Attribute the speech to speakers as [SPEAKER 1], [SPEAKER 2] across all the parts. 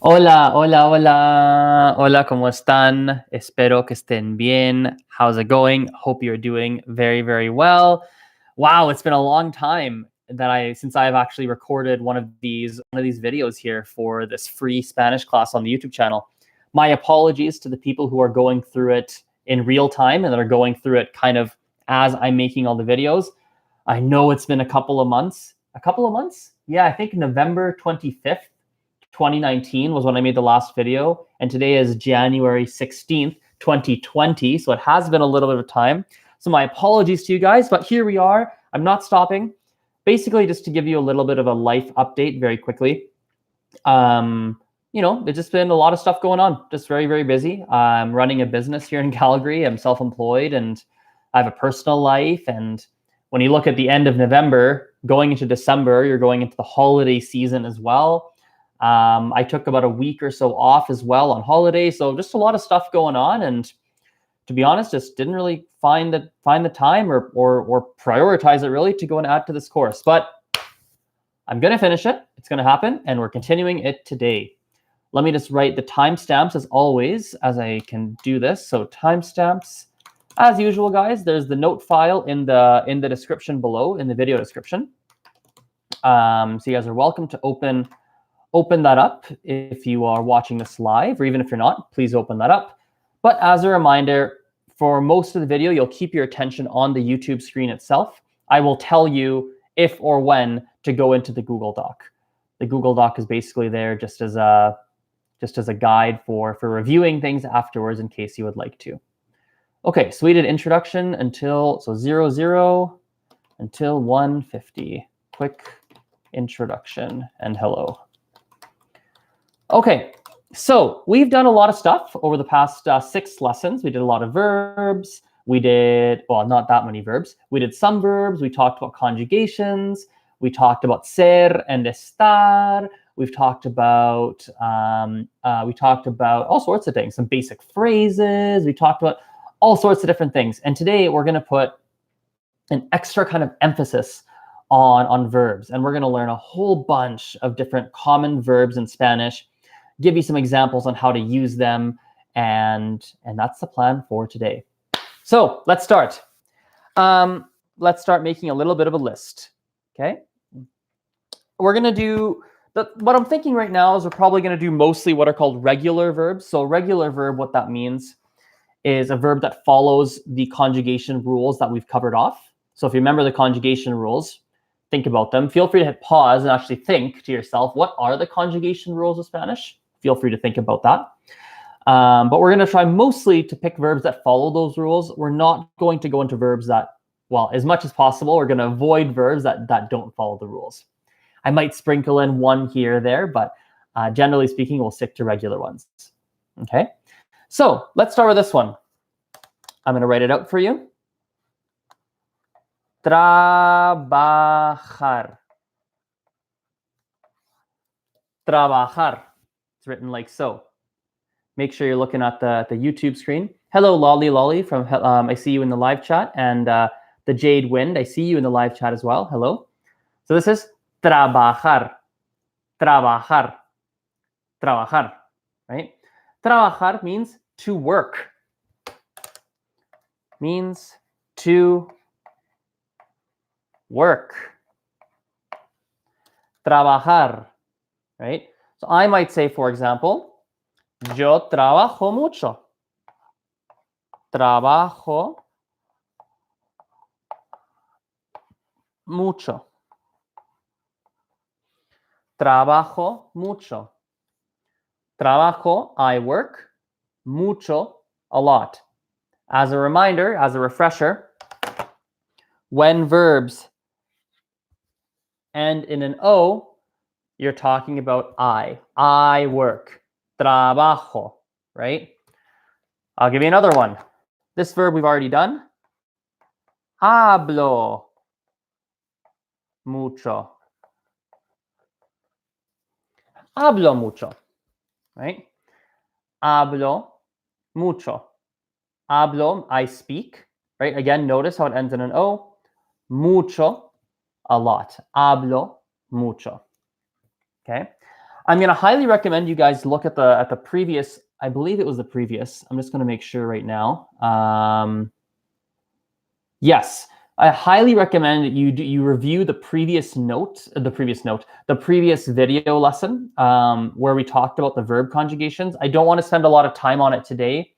[SPEAKER 1] Hola, hola, hola. Hola, ¿cómo están? Espero que estén bien. How's it going? Hope you're doing very, very well. Wow, it's been a long time since I've actually recorded one of these videos here for this free Spanish class on the YouTube channel. My apologies to the people who are going through it in real time and that are going through it kind of as I'm making all the videos. I know it's been a couple of months. A couple of months? Yeah, I think November 25th. 2019 was when I made the last video, and today is January 16th, 2020. So it has been a little bit of time. So my apologies to you guys, but here we are. I'm not stopping. Basically, just to give you a little bit of a life update very quickly. There's just been a lot of stuff going on. Just very, very busy. I'm running a business here in Calgary. I'm self-employed and I have a personal life. And when you look at the end of November, going into December, you're going into the holiday season as well. I took about a week or so off as well on holiday. So just a lot of stuff going on. And to be honest, just didn't really find the time or prioritize it really to go and add to this course. But I'm going to finish it. It's going to happen. And we're continuing it today. Let me just write the timestamps as always, as I can do this. So timestamps, as usual, guys, there's the note file in the description below, in the video description. So you guys are welcome to open that up if you are watching this live, or even if you're not, please open that up. But as a reminder, for most of the video, you'll keep your attention on the YouTube screen itself. I will tell you if or when to go into the Google Doc. The Google Doc is basically there just as a guide for reviewing things afterwards in case you would like to. Okay, so we did introduction until 00 until 150. Quick introduction and hello. Okay, so we've done a lot of stuff over the past 6 lessons. We did a lot of verbs. We did, well, not that many verbs. We did some verbs. We talked about conjugations. We talked about ser and estar. We've talked about all sorts of things, some basic phrases. We talked about all sorts of different things. And today we're going to put an extra kind of emphasis on verbs. And we're going to learn a whole bunch of different common verbs in Spanish, give you some examples on how to use them, and that's the plan for today. So let's start. Let's start making a little bit of a list. Okay. We're going to do, what I'm thinking right now is we're probably going to do mostly what are called regular verbs. So regular verb, what that means is a verb that follows the conjugation rules that we've covered off. So if you remember the conjugation rules, think about them. Feel free to hit pause and actually think to yourself, what are the conjugation rules of Spanish? Feel free to think about that. But we're going to try mostly to pick verbs that follow those rules. We're not going to go into verbs that, well, as much as possible, we're going to avoid verbs that don't follow the rules. I might sprinkle in one here or there, but generally speaking, we'll stick to regular ones. Okay, so let's start with this one. I'm going to write it out for you. Trabajar. Trabajar. It's written like so. Make sure you're looking at the YouTube screen. Hello, Lolly from, I see you in the live chat. And the Jade Wind, I see you in the live chat as well. Hello. So this is trabajar. Trabajar. Trabajar. Right? Trabajar means to work. Means to work. Trabajar. Right? So I might say, for example, yo trabajo mucho. Trabajo mucho. Trabajo mucho. Trabajo, I work. Mucho, a lot. As a reminder, as a refresher, when verbs end in an O, you're talking about I. I work. Trabajo, right? I'll give you another one. This verb we've already done. Hablo mucho. Hablo mucho, right? Hablo mucho. Hablo, I speak, right? Again, notice how it ends in an O. Mucho, a lot. Hablo mucho. Okay. I'm going to highly recommend you guys look at the previous, I believe it was the previous. I'm just going to make sure right now. Yes, I highly recommend that you review the previous video lesson where we talked about the verb conjugations. I don't want to spend a lot of time on it today,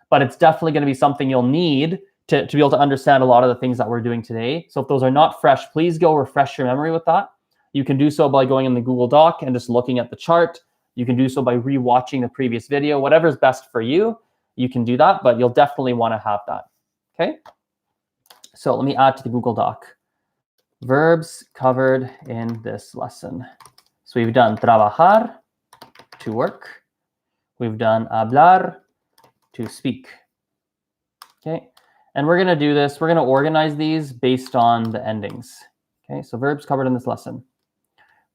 [SPEAKER 1] but it's definitely going to be something you'll need to be able to understand a lot of the things that we're doing today. So if those are not fresh, please go refresh your memory with that. You can do so by going in the Google Doc and just looking at the chart. You can do so by rewatching the previous video. Whatever's best for you, you can do that, but you'll definitely want to have that. Okay? So let me add to the Google Doc. Verbs covered in this lesson. So we've done trabajar, to work. We've done hablar, to speak. Okay? And we're going to do this. We're going to organize these based on the endings. Okay? So verbs covered in this lesson.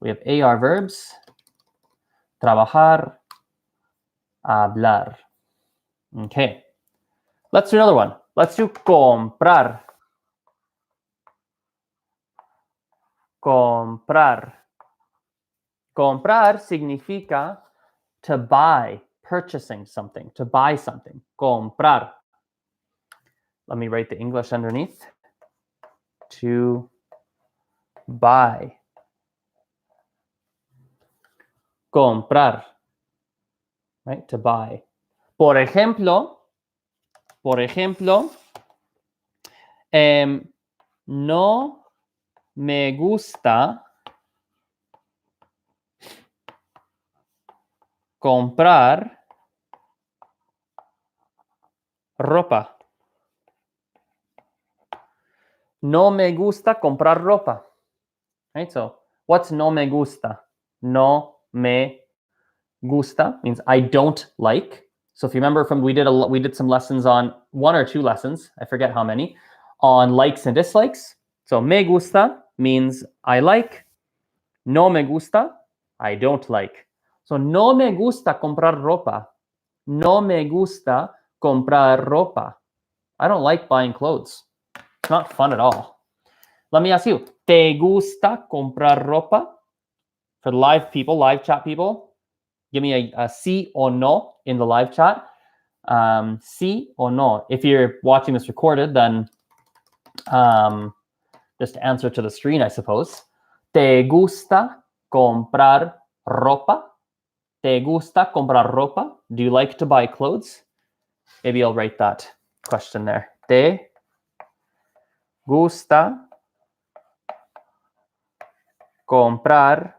[SPEAKER 1] We have AR verbs, trabajar, hablar. Okay. Let's do another one. Let's do comprar. Comprar. Comprar significa to buy, purchasing something, to buy something. Comprar. Let me write the English underneath. To buy. Comprar. Right? To buy. Por ejemplo, no me gusta comprar ropa. No me gusta comprar ropa. Right? So, what's no me gusta? No me gusta means I don't like. So if you remember from we did some lessons on 1 or 2 lessons, I forget how many, on likes and dislikes. So me gusta means I like. No me gusta, I don't like. So no me gusta comprar ropa. No me gusta comprar ropa. I don't like buying clothes. It's not fun at all. Let me ask you, ¿te gusta comprar ropa? For the live people, live chat people, give me a sí or no in the live chat. Sí or no. If you're watching this recorded, then just answer to the screen, I suppose. ¿Te gusta comprar ropa? ¿Te gusta comprar ropa? Do you like to buy clothes? Maybe I'll write that question there. ¿Te gusta comprar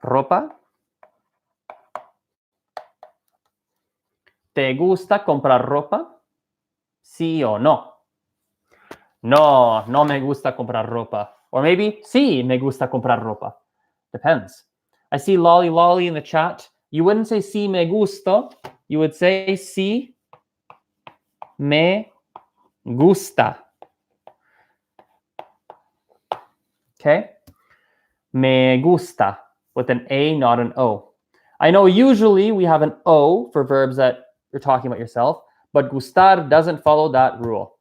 [SPEAKER 1] ropa? ¿Te gusta comprar ropa? Sí o no? No, no me gusta comprar ropa. Or maybe, sí, me gusta comprar ropa. Depends. I see Lolly in the chat. You wouldn't say sí me gusta. You would say sí me gusta. Okay? Me gusta with an A, not an O. I know usually we have an O for verbs that you're talking about yourself, but gustar doesn't follow that rule.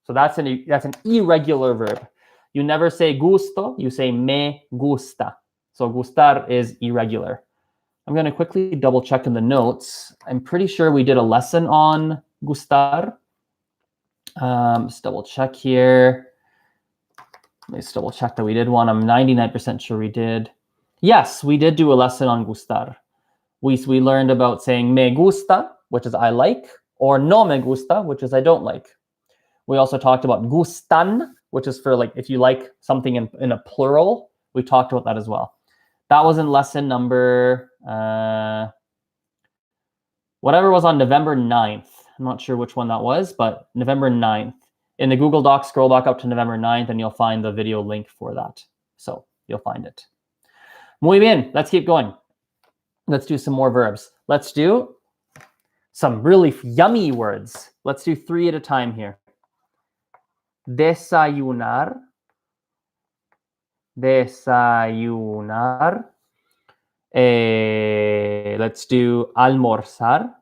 [SPEAKER 1] So that's an irregular verb. You never say gusto, you say me gusta. So gustar is irregular. I'm going to quickly double check in the notes. I'm pretty sure we did a lesson on gustar. Just double check here. Let's double check that we did one. I'm 99% sure we did. Yes, we did do a lesson on gustar. We learned about saying me gusta, which is I like, or no me gusta, which is I don't like. We also talked about gustan, which is for like if you like something in a plural. We talked about that as well. That was in lesson number, whatever was on November 9th. I'm not sure which one that was, but November 9th. In the Google Docs, scroll back up to November 9th, and you'll find the video link for that. So you'll find it. Muy bien. Let's keep going. Let's do some more verbs. Let's do some really yummy words. Let's do 3 at a time here. Desayunar. Desayunar. Let's do almorzar.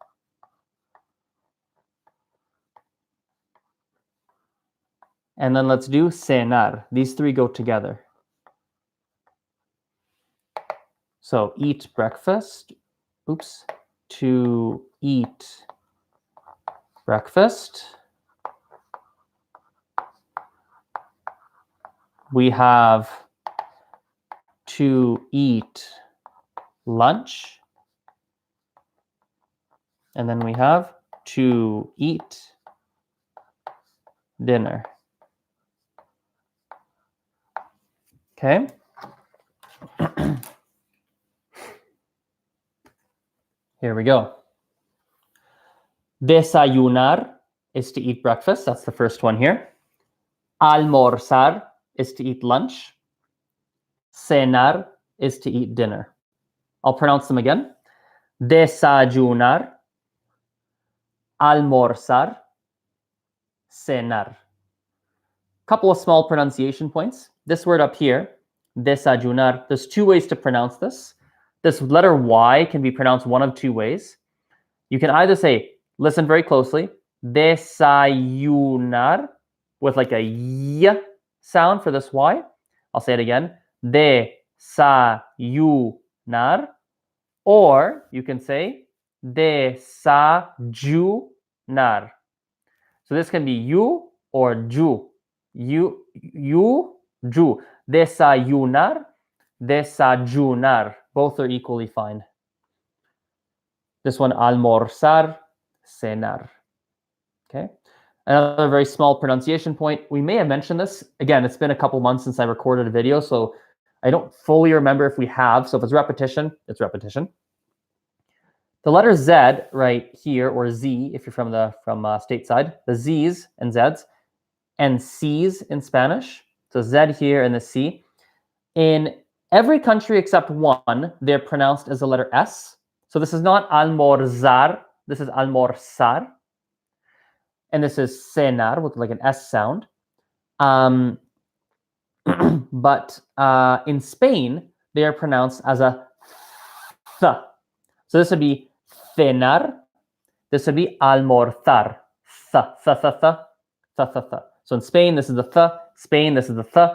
[SPEAKER 1] And then let's do cenar. These 3 go together. So eat breakfast. Oops. To eat breakfast. We have to eat lunch. And then we have to eat dinner. Okay. Here we go. Desayunar is to eat breakfast. That's the first one here. Almorzar is to eat lunch. Cenar is to eat dinner. I'll pronounce them again. Desayunar, almorzar, cenar. Couple of small pronunciation points. This word up here, desayunar, there's two ways to pronounce this. This letter Y can be pronounced one of two ways. You can either say, listen very closely, desayunar, with like a y sound for this Y. I'll say it again, desayunar. Or you can say desayunar. So this can be you or ju. You, ju. Desayunar, desayunar. Both are equally fine. This one, almorzar, cenar. Okay. Another very small pronunciation point. We may have mentioned this. Again, it's been a couple months since I recorded a video, so I don't fully remember if we have. So if it's repetition, it's repetition. The letter Z right here, or Z if you're from stateside, the Z's and Z's and C's in Spanish. So Z here and the C. In every country except one, they're pronounced as the letter S. So this is not almorzar. This is almorzar. And this is cenar with like an S sound. But in Spain, they are pronounced as a th. So this would be cenar. This would be almorzar. Th. So in Spain, this is the th. Spain, this is the th.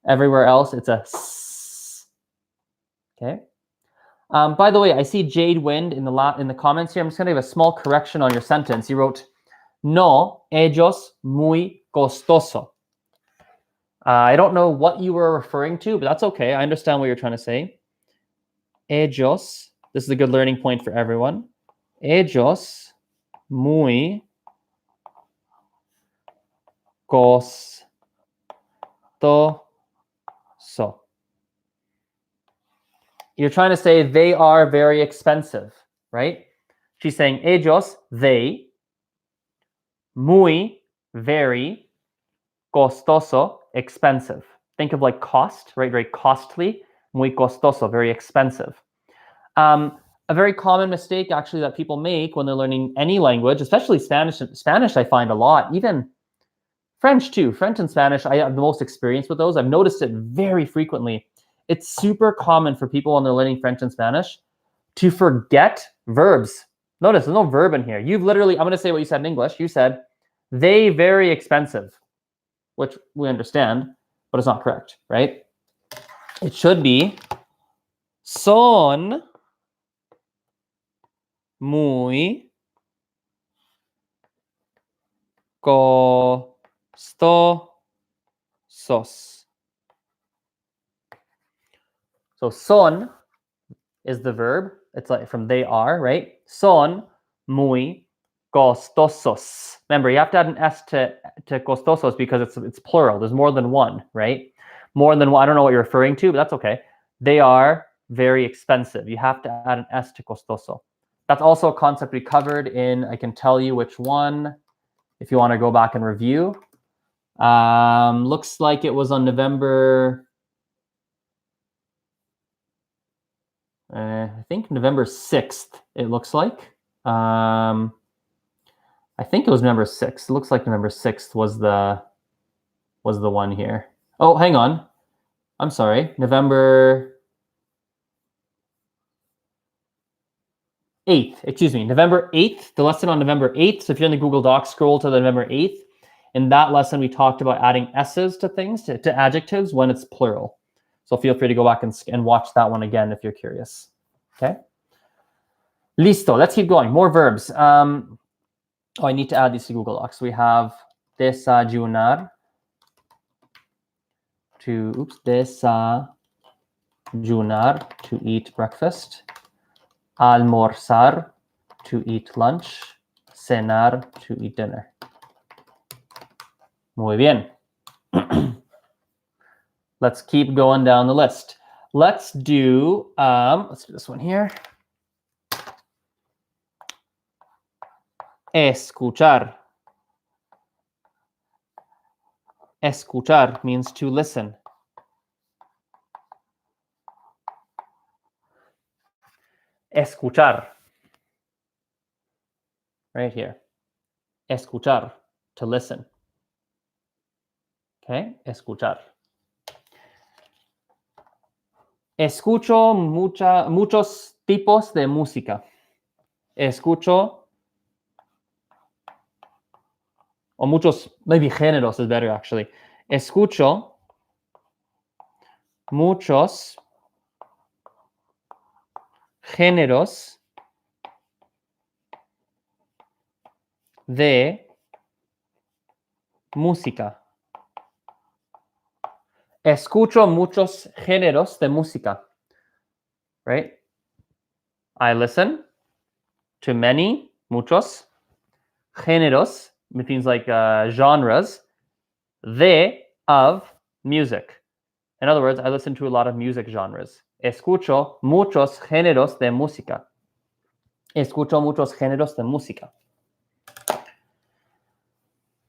[SPEAKER 1] Everywhere else, it's a s. Okay. By the way, I see Jade Wind in the comments here. I'm just going to give a small correction on your sentence. You wrote, no, ellos muy costoso. I don't know what you were referring to, but that's okay. I understand what you're trying to say. Ellos, this is a good learning point for everyone. Ellos muy costoso. You're trying to say they are very expensive, right? She's saying ellos, they, muy, very, costoso, expensive. Think of like cost, right? Very costly. Muy costoso, very expensive. A very common mistake actually that people make when they're learning any language, especially Spanish. Spanish I find a lot, even French too. French and Spanish, I have the most experience with those. I've noticed it very frequently. It's super common for people when they're learning French and Spanish to forget verbs. Notice there's no verb in here. You've literally, I'm going to say what you said in English. You said, they very expensive, which we understand, but it's not correct, right? It should be, son muy costosos. So son is the verb. It's like from they are, right? Son muy costosos. Remember, you have to add an S to costosos because it's plural. There's more than one, right? More than one. I don't know what you're referring to, but that's okay. They are very expensive. You have to add an S to costoso. That's also a concept we covered in, I can tell you which one, if you want to go back and review. Looks like it was on November... I think November 6th, it looks like. I think it was November 6th. It looks like November 6th was the one here. Oh, hang on. I'm sorry. November 8th. Excuse me. November 8th. The lesson on November 8th. So if you're in the Google Docs, scroll to the November 8th. In that lesson, we talked about adding S's to things, to adjectives when it's plural. So feel free to go back and watch that one again if you're curious. Okay. Listo. Let's keep going. More verbs. Oh, I need to add these to Google Docs. We have desayunar. Desayunar, to eat breakfast. Almorzar, to eat lunch. Cenar, to eat dinner. Muy bien. Let's keep going down the list. Let's do this one here. Escuchar. Escuchar means to listen. Escuchar. Right here. Escuchar, to listen. Okay, escuchar. Escucho muchos tipos de música. Escucho, o muchos, maybe géneros is better actually. Escucho muchos géneros de música. Escucho muchos géneros de música. Right? I listen to many, muchos, géneros, which means like genres, of music. In other words, I listen to a lot of music genres. Escucho muchos géneros de música. Escucho muchos géneros de música.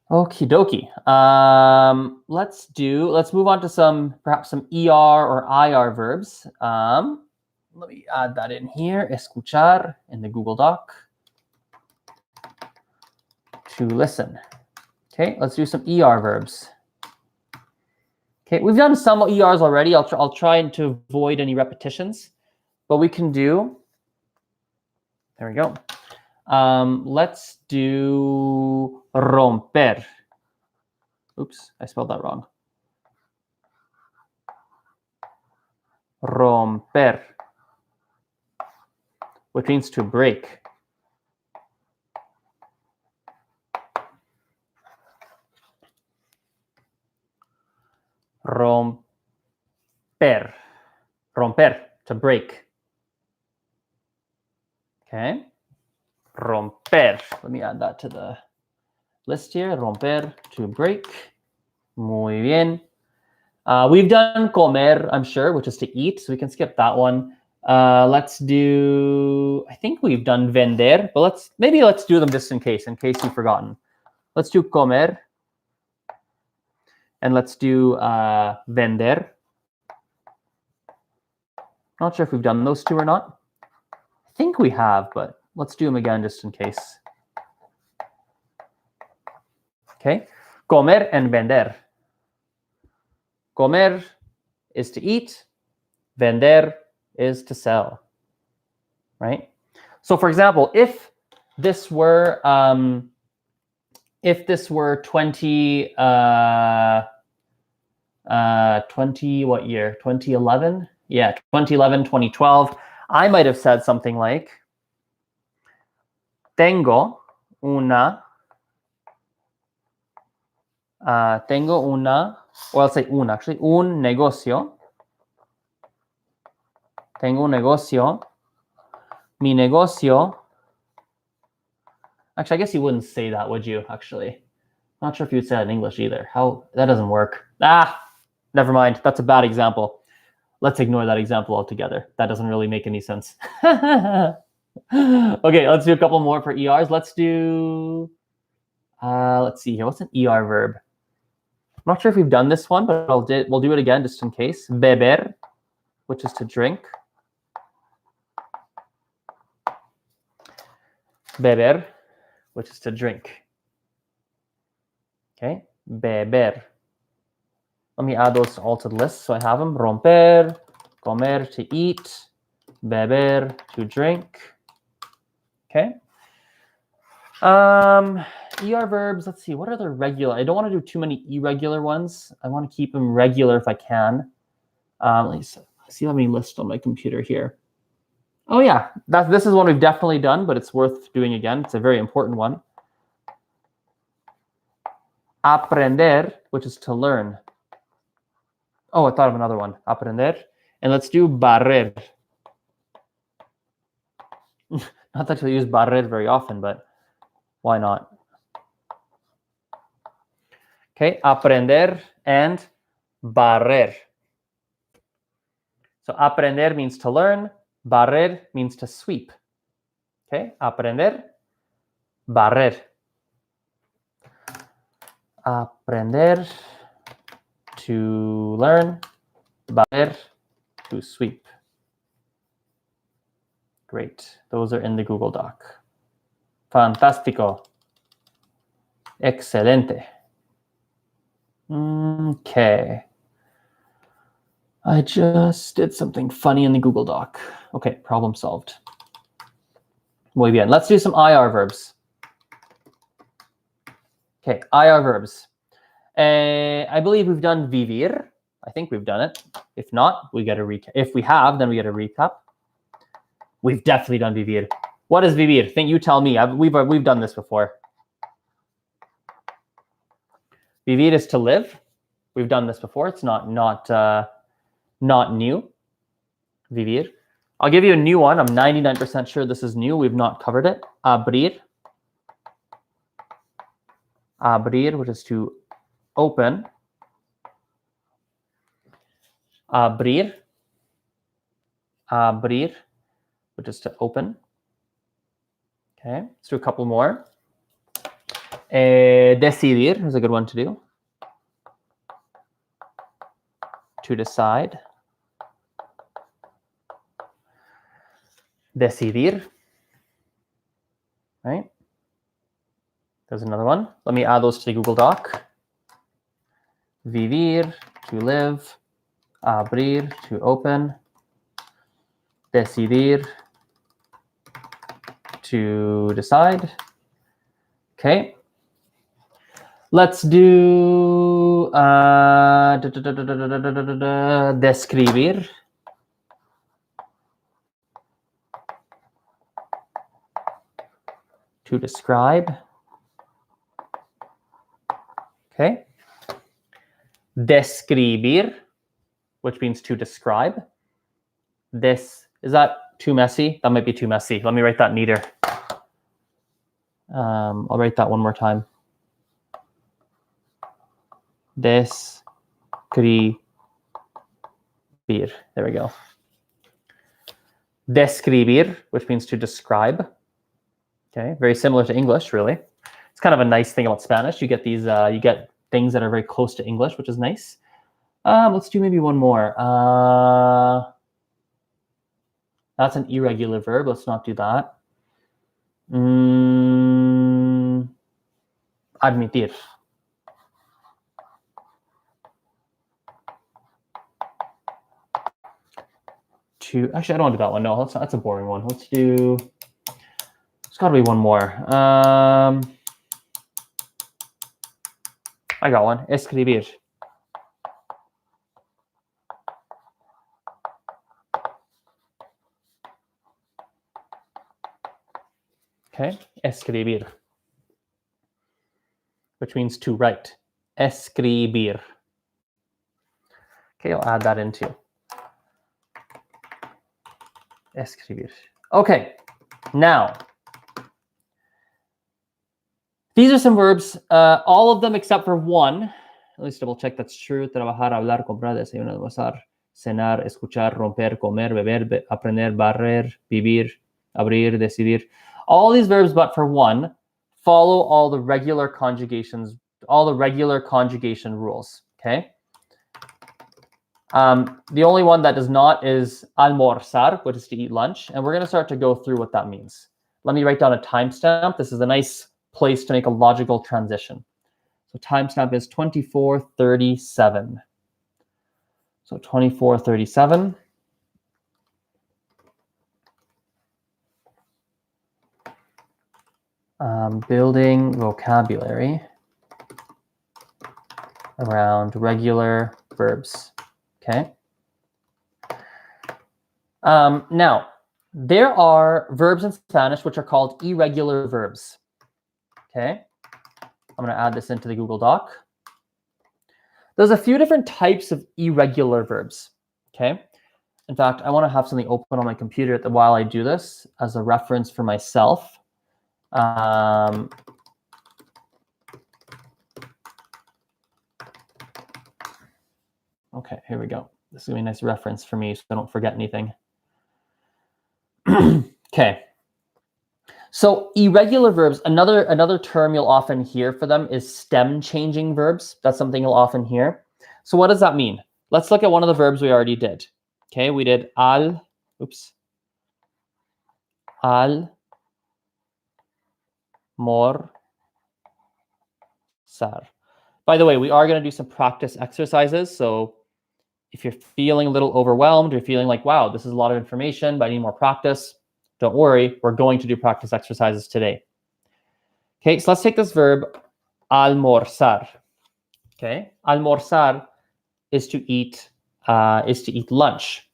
[SPEAKER 1] Okie dokie. Let's move on to perhaps some ER or IR verbs. Let me add that in here. Escuchar in the Google Doc. To listen. Okay, let's do some ER verbs. Okay, we've done some ERs already. I'll try to avoid any repetitions, but we can do. There we go. Let's do romper. Oops, I spelled that wrong. Romper, which means to break. Romper. Romper, to break. Okay. Romper. Let me add that to the list here. Romper, to break. Muy bien. We've done comer, I'm sure, which is to eat, so we can skip that one. Let's do, I think we've done vender, but let's do them just in case you've forgotten. Let's do comer. And let's do vender. Not sure if we've done those two or not. I think we have, but let's do them again just in case. Okay, comer and vender. Comer is to eat. Vender is to sell. Right? So for example, if this were 20 what year? 2011? Yeah, 2011, 2012. I might have said something like, tengo una, or I'll say un actually, un negocio. Tengo un negocio. Mi negocio. Actually, I guess you wouldn't say that, would you, actually? Not sure if you'd say that in English either. That doesn't work. Never mind. That's a bad example. Let's ignore that example altogether. That doesn't really make any sense. Okay, let's do a couple more for ERs. Let's do, let's see here. What's an ER verb? I'm not sure if we've done this one, but we'll do it again just in case. Beber, which is to drink. Beber, which is to drink. Okay, beber. Let me add those all to the list so I have them. Romper, comer, to eat. Beber, to drink. Okay. ER verbs, let's see, what are the regular? I don't want to do too many irregular ones. I want to keep them regular if I can. Let's see how many lists on my computer here. Oh yeah, this is one we've definitely done, but it's worth doing again. It's a very important one. Aprender, which is to learn. Oh, I thought of another one. Aprender. And let's do barrer. Not that you'll use barrer very often, but why not? Okay, aprender and barrer. So aprender means to learn. Barrer means to sweep. Okay, aprender, barrer. Aprender, to learn. Barrer, to sweep. Great. Those are in the Google Doc. Fantástico. Excelente. Okay. I just did something funny in the Google Doc. Okay, problem solved. Muy bien. Let's do some IR verbs. Okay, IR verbs. I believe we've done vivir. I think we've done it. If not, we get a recap. If we have, then we get a recap. We've definitely done vivir. What is vivir? Think you tell me. We've done this before. Vivir is to live. We've done this before. It's not new. Vivir. I'll give you a new one. I'm 99% sure this is new. We've not covered it. Abrir. Abrir, which is to open. Abrir. Abrir, which is to open. Okay, let's do a couple more. Decidir is a good one to do. To decide. Decidir. Right? There's another one. Let me add those to the Google Doc. Vivir, to live. Abrir, to open. Decidir, to decide. Okay. Let's do describir. To describe. Okay. Describir, which means to describe. Is that too messy? That might be too messy. Let me write that neater. I'll write that one more time. Describir. There we go. Describir, which means to describe. Okay, very similar to English, really. It's kind of a nice thing about Spanish. You get these, you get things that are very close to English, which is nice. Let's do maybe one more. That's an irregular verb. Let's not do that. Admitir. Actually, I don't want to do that one. No, that's a boring one. Let's do. There's got to be one more. I got one. Escribir. Okay, escribir, which means to write. Escribir. Okay, I'll add that in too. Escribir. Okay, now these are some verbs, all of them except for one. At least double check that's true. Trabajar, hablar, comprar, desayunar, almorzar, cenar, escuchar, romper, comer, beber, aprender, barrer, vivir, abrir, decidir. All these verbs, but for one, follow all the regular conjugations, all the regular conjugation rules. Okay. The only one that does not is almorzar, which is to eat lunch, and we're going to start to go through what that means. Let me write down a timestamp. This is a nice place to make a logical transition. So timestamp is 24:37. So 24:37. Building vocabulary around regular verbs. Okay. Now, there are verbs in Spanish which are called irregular verbs. Okay, I'm going to add this into the Google Doc. There's a few different types of irregular verbs. Okay, in fact, I want to have something open on my computer while I do this as a reference for myself. Okay, here we go. This is going to be a nice reference for me so I don't forget anything. Okay. So irregular verbs, another term you'll often hear for them is stem changing verbs. That's something you'll often hear. So what does that mean? Let's look at one of the verbs we already did. Okay, we did almorzar. By the way, we are going to do some practice exercises. So if you're feeling a little overwhelmed, you're feeling like, wow, this is a lot of information, but I need more practice, don't worry, we're going to do practice exercises today. Okay, so let's take this verb, almorzar. Okay, almorzar is to eat lunch.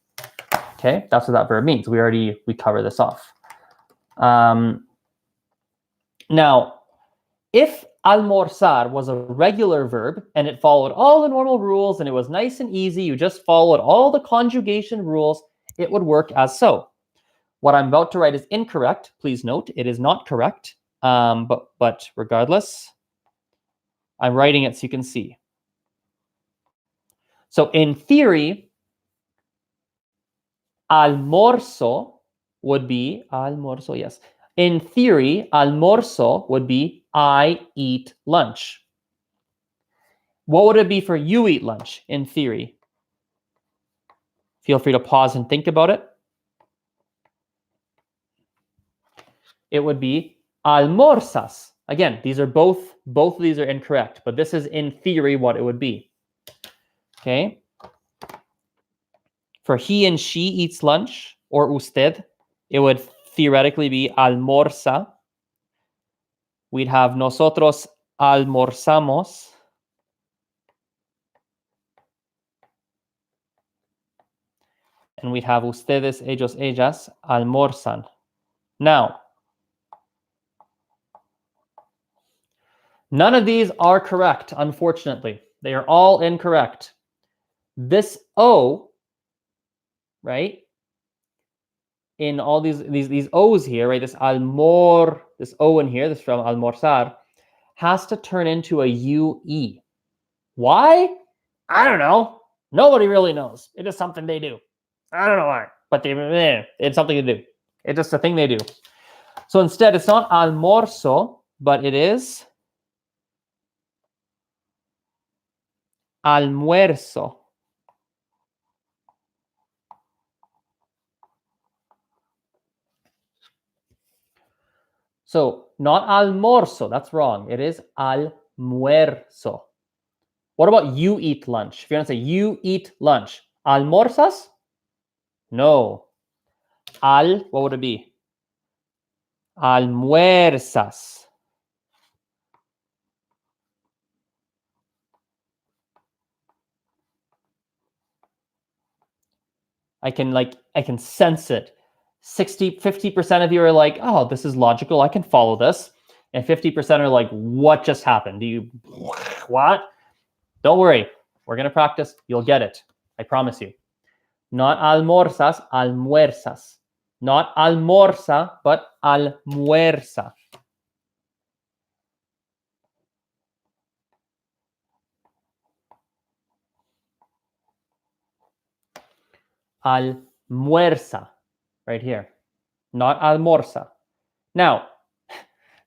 [SPEAKER 1] Okay, that's what that verb means. We cover this off. Now, if almorzar was a regular verb and it followed all the normal rules and it was nice and easy, you just followed all the conjugation rules, it would work as so. What I'm about to write is incorrect. Please note, it is not correct. But regardless, I'm writing it so you can see. So in theory, almuerzo would be, almuerzo, yes. In theory, almuerzo would be I eat lunch. What would it be for you eat lunch in theory? Feel free to pause and think about it. It would be almorzas. Again, these are both of these are incorrect, but this is in theory what it would be. Okay. For he and she eats lunch, or usted, it would theoretically be almorza. We'd have nosotros almorzamos. And we'd have ustedes, ellos, ellas almorzan. Now, none of these are correct, unfortunately. They are all incorrect. This O, right? In all these O's here, right? This this O in here, this from almorzar, has to turn into a UE. Why? I don't know. Nobody really knows. It is something they do. I don't know why, but it's something to do. It's just a thing they do. So instead, it's not almuerzo, but it is almuerzo. So not almuerzo, that's wrong. It is almuerzo. What about you eat lunch? If you're going to say you eat lunch, almorzas? No. What would it be? Almuerzas. I can sense it. 50% of you are like, oh, this is logical. I can follow this. And 50% are like, what just happened? What? Don't worry. We're going to practice. You'll get it. I promise you. Not almorzas, almuerzas. Not almorza, but almuerza. Almuerza, right here. Not almorza. Now,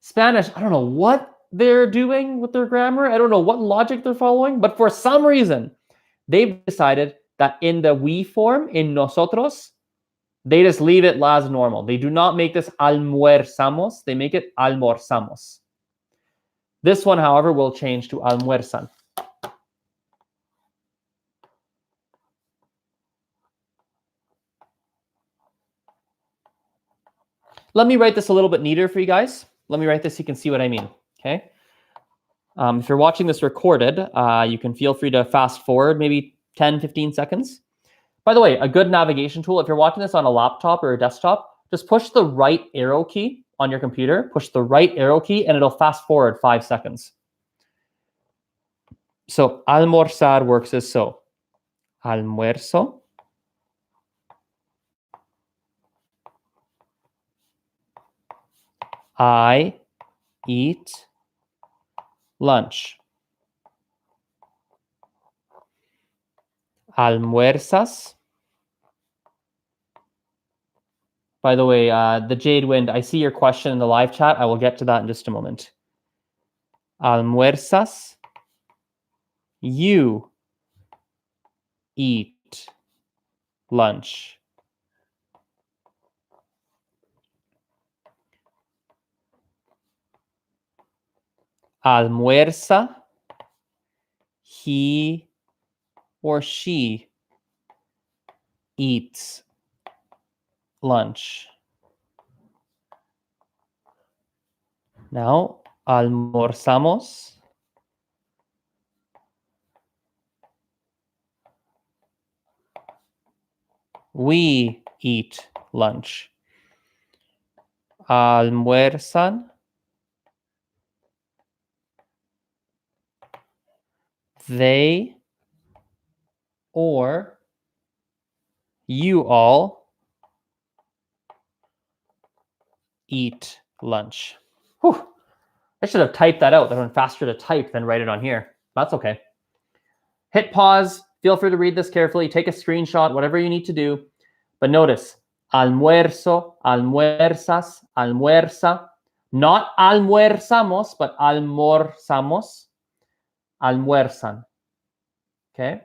[SPEAKER 1] Spanish, I don't know what they're doing with their grammar. I don't know what logic they're following, but for some reason, they've decided that in the we form, in nosotros, they just leave it as normal. They do not make this almuerzamos. They make it almorzamos. This one, however, will change to almuerzan. Let me write this a little bit neater for you guys. Let me write this so you can see what I mean, okay? If you're watching this recorded, you can feel free to fast forward maybe 10, 15 seconds. By the way, a good navigation tool, if you're watching this on a laptop or a desktop, just push the right arrow key on your computer, push the right arrow key, and it'll fast forward 5 seconds. So almorzar works as so. Almuerzo. I eat lunch. Almuerzas. By the way, the Jade Wind, I see your question in the live chat. I will get to that in just a moment. Almuerzas. You eat lunch. Almuerza. He or she eats lunch. Now, almorzamos. We eat lunch. Almuerzan. They or you all eat lunch. Whew. I should have typed that out. That went faster to type than write it on here. That's okay. Hit pause. Feel free to read this carefully. Take a screenshot, whatever you need to do. But notice, almuerzo, almuerzas, almuerza. Not almuerzamos, but almorzamos. Almuerzan. Okay?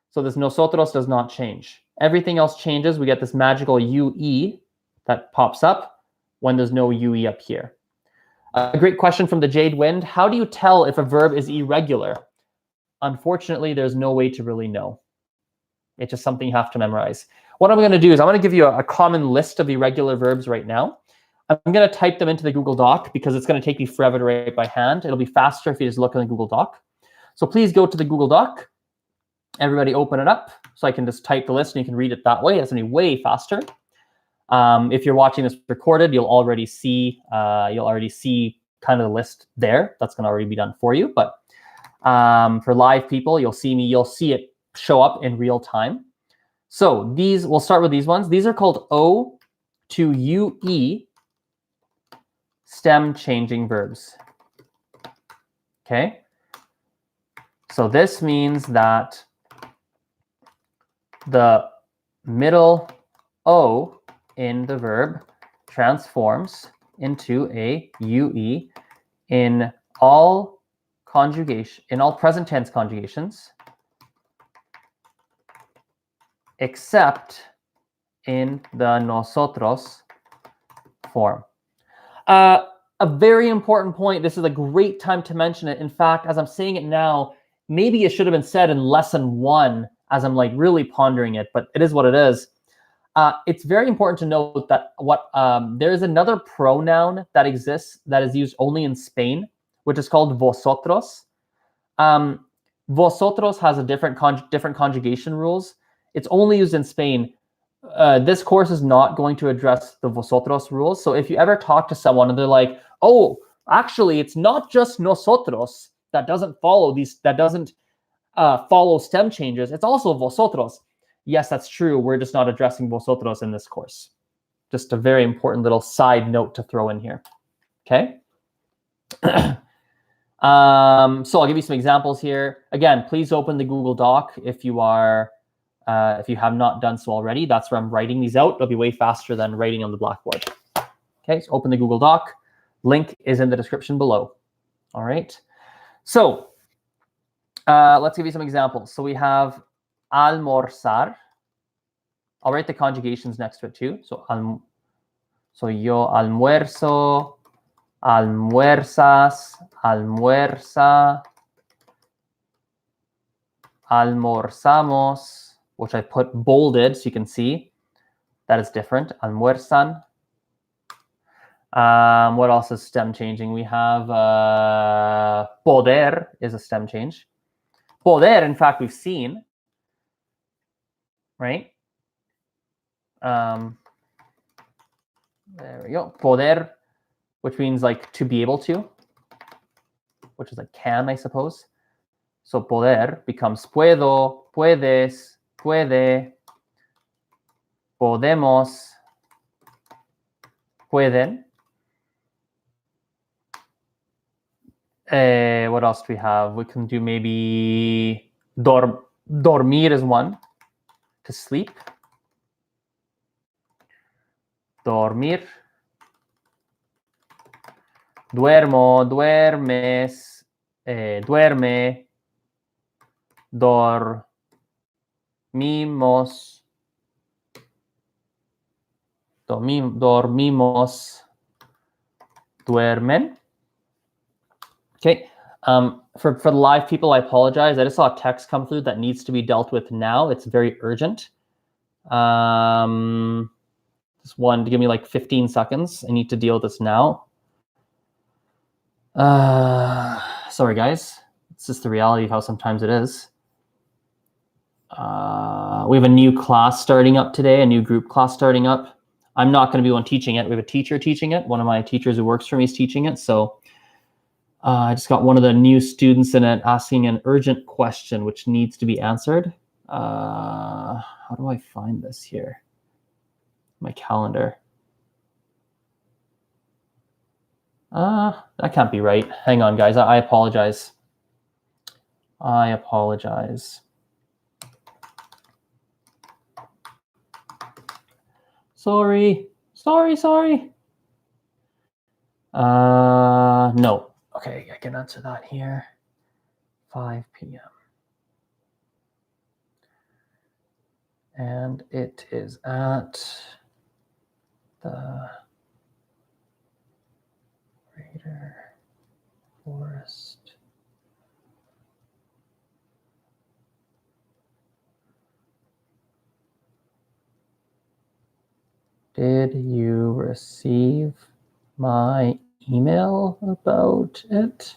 [SPEAKER 1] So this nosotros does not change. Everything else changes. We get this magical UE that pops up when there's no UE up here. A great question from the Jade Wind. How do you tell if a verb is irregular? Unfortunately, there's no way to really know. It's just something you have to memorize. What I'm going to do is I'm going to give you a common list of irregular verbs right now. I'm going to type them into the Google Doc because it's going to take me forever to write by hand. It'll be faster if you just look in the Google Doc. So please go to the Google Doc. Everybody open it up so I can just type the list and you can read it that way. That's going to be way faster. If you're watching this recorded, you'll already see kind of the list there. That's going to already be done for you. But for live people, you'll see it show up in real time. So we'll start with these ones. These are called O to UE stem changing verbs. Okay. So this means that the middle O in the verb transforms into a UE in all present tense conjugations, except in the nosotros form. A very important point. This is a great time to mention it. In fact, as I'm saying it now, maybe it should have been said in lesson 1 as I'm like really pondering it, but it is what it is. It's very important to note that there is another pronoun that exists that is used only in Spain, which is called vosotros. Vosotros has a different conjugation rules. It's only used in Spain. This course is not going to address the vosotros rules. So if you ever talk to someone and they're like, "Oh, actually, it's not just nosotros that doesn't follow follow stem changes. It's also vosotros." Yes, that's true. We're just not addressing vosotros in this course. Just a very important little side note to throw in here. Okay. So I'll give you some examples here. Again, please open the Google Doc if you have not done so already. That's where I'm writing these out. It'll be way faster than writing on the blackboard. Okay, so open the Google Doc. Link is in the description below. All right. So let's give you some examples. So we have almorzar. I'll write the conjugations next to it too. So yo almuerzo, almuerzas, almuerza, almorzamos, which I put bolded so you can see that is different. Almuerzan. What else is stem changing? We have poder is a stem change. Poder, in fact, we've seen. right? There we go. Poder, which means like to be able to, which is like can, I suppose. So poder becomes puedo, puedes, puede, podemos, pueden. What else do we have? We can do maybe dormir is one, to sleep. Dormir. Duermo, duermes, duerme, dormimos, dormimos, duermen. Okay. For the live people, I apologize. I just saw a text come through that needs to be dealt with now. It's very urgent. Just one, give me like 15 seconds. I need to deal with this now. Sorry, guys. It's just the reality of how sometimes it is. We have a new class starting up today, a new group class starting up. I'm not going to be one teaching it. We have a teacher teaching it. One of my teachers who works for me is teaching it. So I just got one of the new students in it asking an urgent question which needs to be answered. How do I find this here? My calendar. That can't be right. Hang on, guys. I apologize. I apologize. Sorry. No. Okay, I can answer that here. 5 p.m. And it is at the Greater Forest. Did you receive my email about it?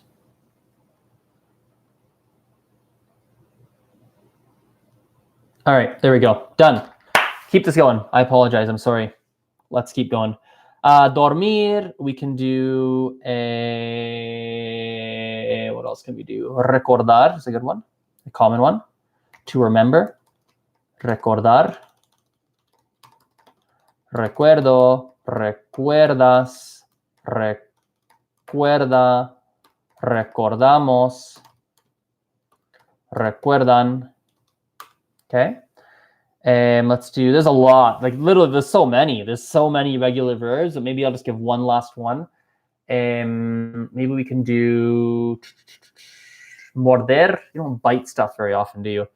[SPEAKER 1] All right, there we go. Done. Keep this going. I apologize. I'm sorry. Let's keep going. Dormir, we can do what else can we do? Recordar is a good one, a common one. To remember. Recordar. Recuerdo, recuerdas, recuerda, recordamos, recuerdan. Okay. Let's do, there's a lot, like literally there's so many regular verbs, but maybe I'll just give one last one. Maybe we can do morder. You don't bite stuff very often, do you?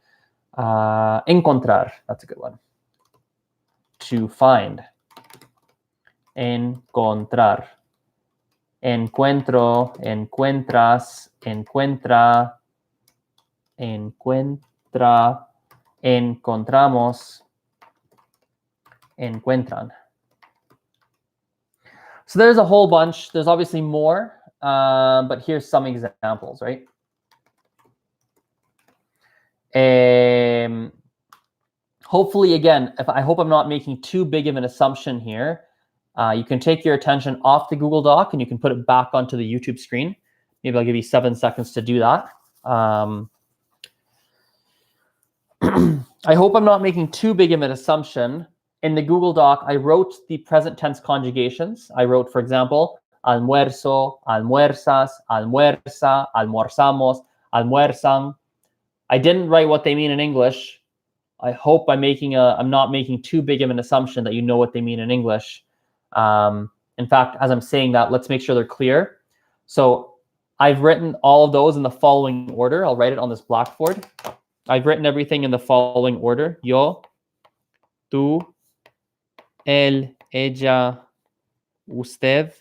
[SPEAKER 1] Encontrar, that's a good one. To find. Encontrar. Encuentro, encuentras, encuentra, encuentra, encontramos, encuentran. So there's a whole bunch. There's obviously more, but here's some examples, right? Hopefully, again, I hope I'm not making too big of an assumption here. You can take your attention off the Google Doc and you can put it back onto the YouTube screen. Maybe I'll give you 7 seconds to do that. I hope I'm not making too big of an assumption. In the Google Doc, I wrote the present tense conjugations. I wrote, for example, almuerzo, almuerzas, almuerza, almorzamos, almuerzan. I didn't write what they mean in English. I hope I'm not making too big of an assumption that you know what they mean in English. In fact, as I'm saying that, let's make sure they're clear. So I've written all of those in the following order. I'll write it on this blackboard. I've written everything in the following order. Yo, tú, él, ella, usted,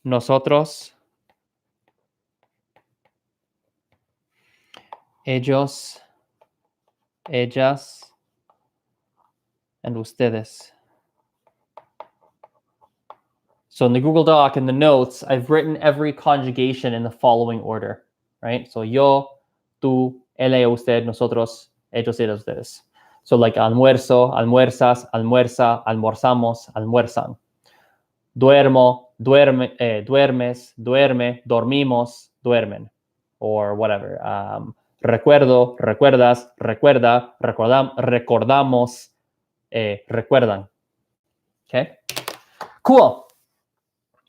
[SPEAKER 1] nosotros, ellos, ellas, and ustedes. So in the Google Doc, in the notes, I've written every conjugation in the following order, right? So yo, tú, él, ella, usted, nosotros, ellos y ustedes. So like almuerzo, almuerzas, almuerza, almorzamos, almuerzan. Duermo, duerme, duermes, duerme, dormimos, duermen, or whatever. Recuerdo, recuerdas, recuerda, recordamos, recuerdan. Okay, cool.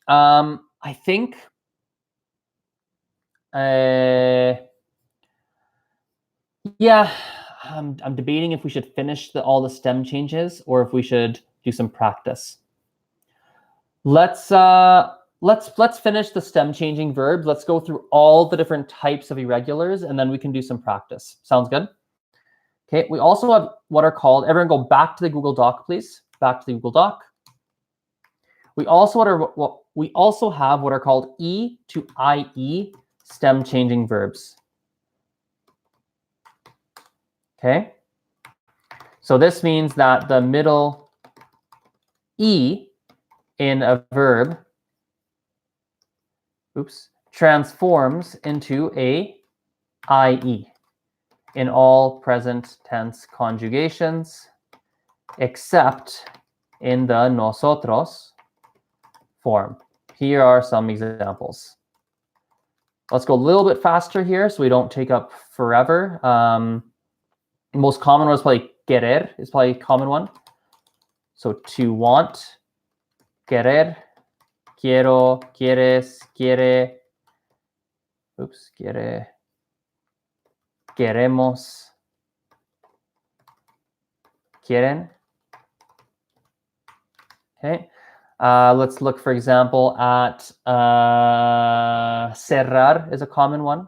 [SPEAKER 1] I think yeah, I'm debating if we should finish all the stem changes or if we should do some practice. Let's finish the stem changing verbs. Let's go through all the different types of irregulars, and then we can do some practice. Sounds good? Okay, we also have what are called, everyone go back to the Google Doc, please. Back to the Google Doc. We also have what are called E to IE stem changing verbs. Okay, so this means that the middle E in a verb, transforms into a IE in all present tense conjugations, except in the nosotros form. Here are some examples. Let's go a little bit faster here so we don't take up forever. Most common one is probably querer, is probably a common one. So to want, querer, quiero, quieres, quiere, quiere, queremos, quieren. Okay, let's look, for example, at cerrar is a common one,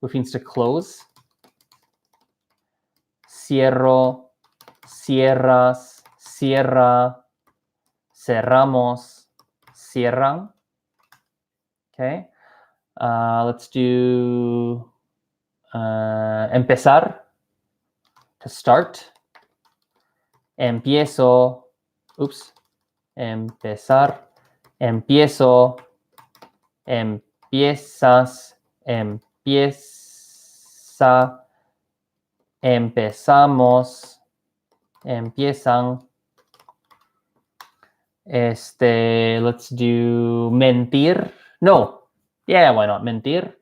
[SPEAKER 1] which means to close. Cierro, cierras, cierra, cerramos, cierran. Okay, let's do empezar, to start. Empiezo, empezar, empiezo, empiezas, empieza, empezamos, empiezan. Let's do mentir. No. Yeah, why not? Mentir?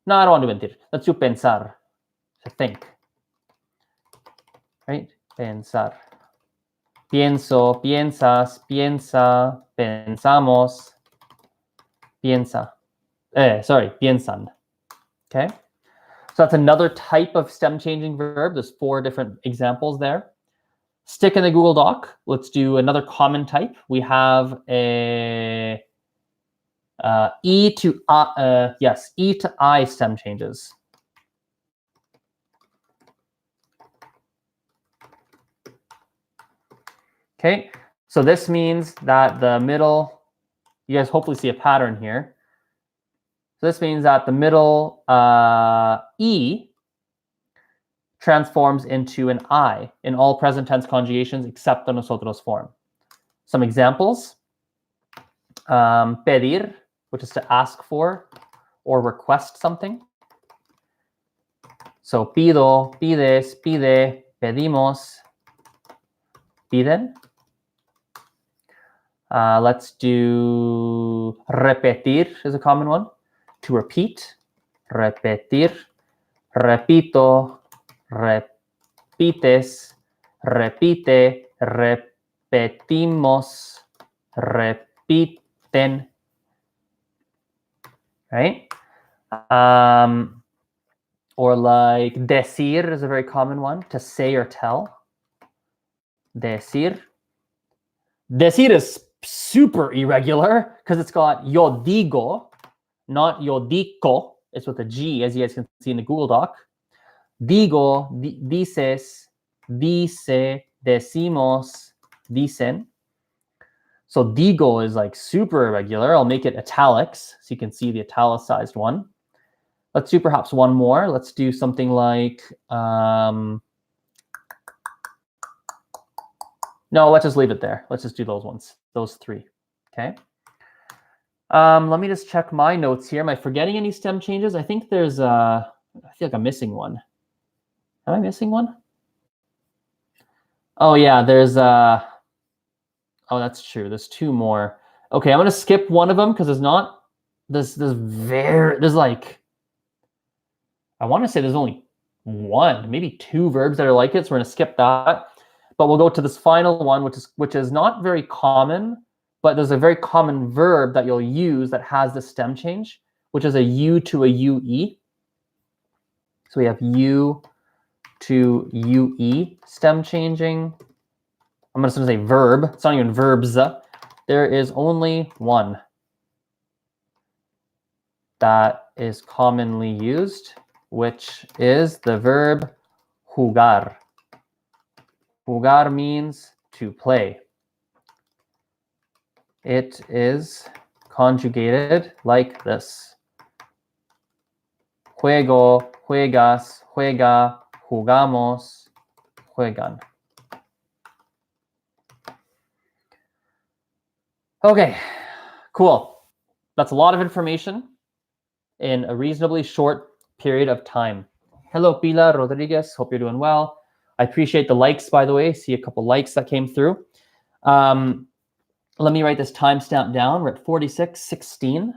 [SPEAKER 1] No, I don't want to mentir. Let's do pensar. To think. Right? Pensar. Pienso, piensas, piensa, pensamos, piensa. Piensan. Okay? So that's another type of stem changing verb. There's 4 different examples there. Stick in the Google Doc. Let's do another common type. We have a E to I stem changes. Okay, so this means that the middle, you guys hopefully see a pattern here. So this means that the middle E transforms into an I in all present tense conjugations except the nosotros form. Some examples. Pedir, which is to ask for or request something. So pido, pides, pide, pedimos, piden. Let's do repetir is a common one. To repeat. Repetir. Repito. Repites. Repite. Repetimos. Repiten. Right? Or like decir is a very common one. To say or tell. Decir. Decir is super irregular because it's got yo digo, not yo dico. It's with a G, as you guys can see in the Google Doc. Digo, dices, dice, decimos, dicen. So digo is like super irregular. I'll make it italics so you can see the italicized one. Let's do perhaps one more. Let's do something like, no, let's just leave it there. Let's just do those ones, those 3, okay? Let me just check my notes here. Am I forgetting any stem changes? I think there's, I feel like I'm missing one. Am I missing one? Oh yeah, there's oh, that's true. There's two more. Okay, I'm gonna skip one of them because there's not there's like I want to say there's only one, maybe two verbs that are like it. So we're gonna skip that. But we'll go to this final one, which is not very common, but there's a very common verb that you'll use that has the stem change, which is a U to a UE. So we have U to UE stem changing. I'm just going to say verb. It's not even verbs. There is only one that is commonly used, which is the verb jugar. Jugar means to play. It is conjugated like this. Juego, juegas, juega, jugamos, juegan. Okay, cool. That's a lot of information in a reasonably short period of time. Hello, Pilar Rodriguez. Hope you're doing well. I appreciate the likes, by the way. See a couple likes that came through. Let me write this timestamp down. We're at 46:16.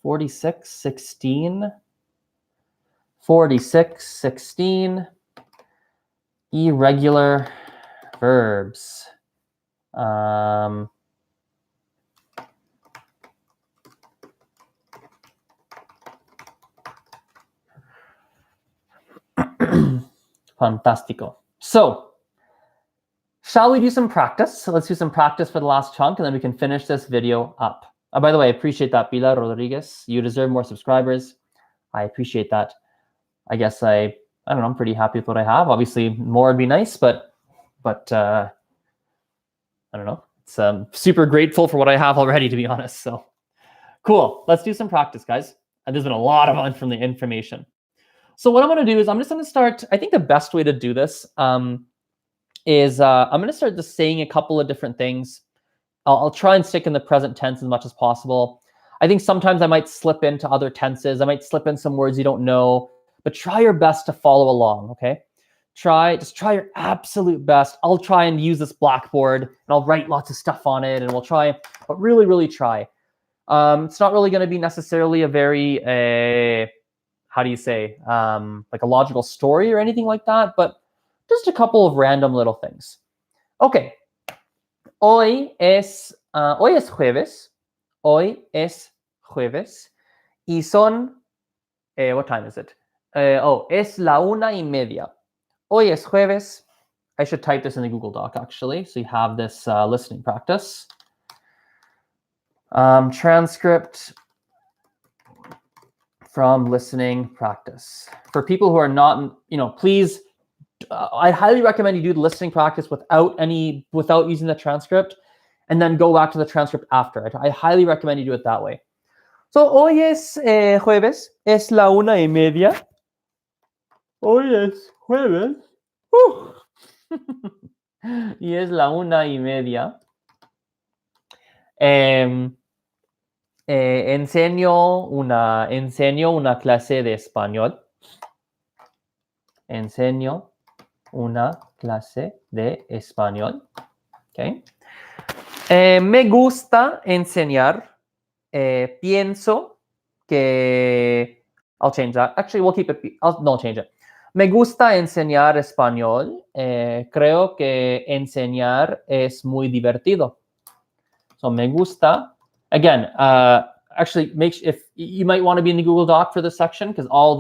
[SPEAKER 1] 46:16. 46:16. Irregular verbs. Fantastico. So, shall we do some practice? So let's do some practice for the last chunk, and then we can finish this video up. By the way, I appreciate that, Pilar Rodriguez. You deserve more subscribers. I appreciate that. I guess I don't know, I'm pretty happy with what I have. Obviously, more would be nice, but I don't know. It's super grateful for what I have already, to be honest. So, cool. Let's do some practice, guys. There's been a lot of information. So what I'm going to do is I'm just going to start. I think the best way to do this is I'm going to start just saying a couple of different things. I'll try and stick in the present tense as much as possible. I think sometimes I might slip into other tenses. I might slip in some words you don't know, but try your best to follow along, okay? Just try your absolute best. I'll try and use this blackboard, and I'll write lots of stuff on it, and we'll try, but really, really try. It's not really going to be necessarily a very, how do you say, like a logical story or anything like that, but just a couple of random little things. Okay. Hoy es jueves. Hoy es jueves. Y son, what time is it? Es la 1:30. Hoy es jueves. I should type this in the Google Doc, actually, so you have this listening practice. Transcript from listening practice. For people who are not, please, I highly recommend you do the listening practice without using the transcript, and then go back to the transcript after. I highly recommend you do it that way. So, hoy es jueves, es la 1:30. Hoy es jueves. Y es la 1:30. Enseño una clase de español. Enseño una clase de español. Okay. Me gusta enseñar. Pienso que... I'll change that. Actually, we'll keep it... No, change it. Me gusta enseñar español. Creo que enseñar es muy divertido. So, me gusta... Again, actually, if you might want to be in the Google Doc for this section, because all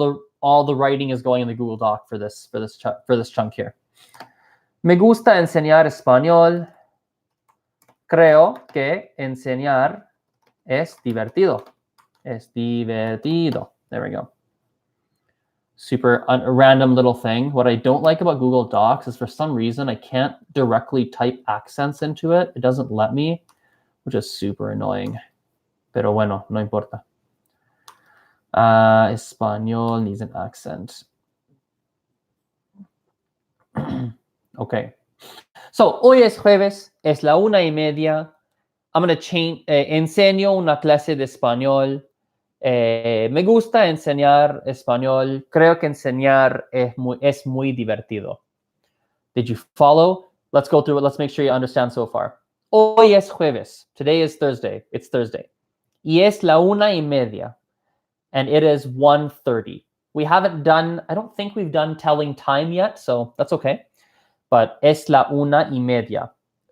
[SPEAKER 1] the writing is going in the Google Doc for this chunk here. Me gusta enseñar español. Creo que enseñar es divertido. Es divertido. There we go. Super random little thing. What I don't like about Google Docs is for some reason I can't directly type accents into it. It doesn't let me, which is super annoying. Pero bueno, no importa. Español needs an accent. Okay. So, hoy es jueves, es la 1:30. I'm going to change, enseño una clase de español. Me gusta enseñar español. Creo que enseñar es muy divertido. Did you follow? Let's go through it. Let's make sure you understand so far. Hoy es jueves. Today is Thursday. It's Thursday. Y es la 1:30. And it is 1:30. We haven't done, I don't think we've done telling time yet, so that's okay. But es la 1:30.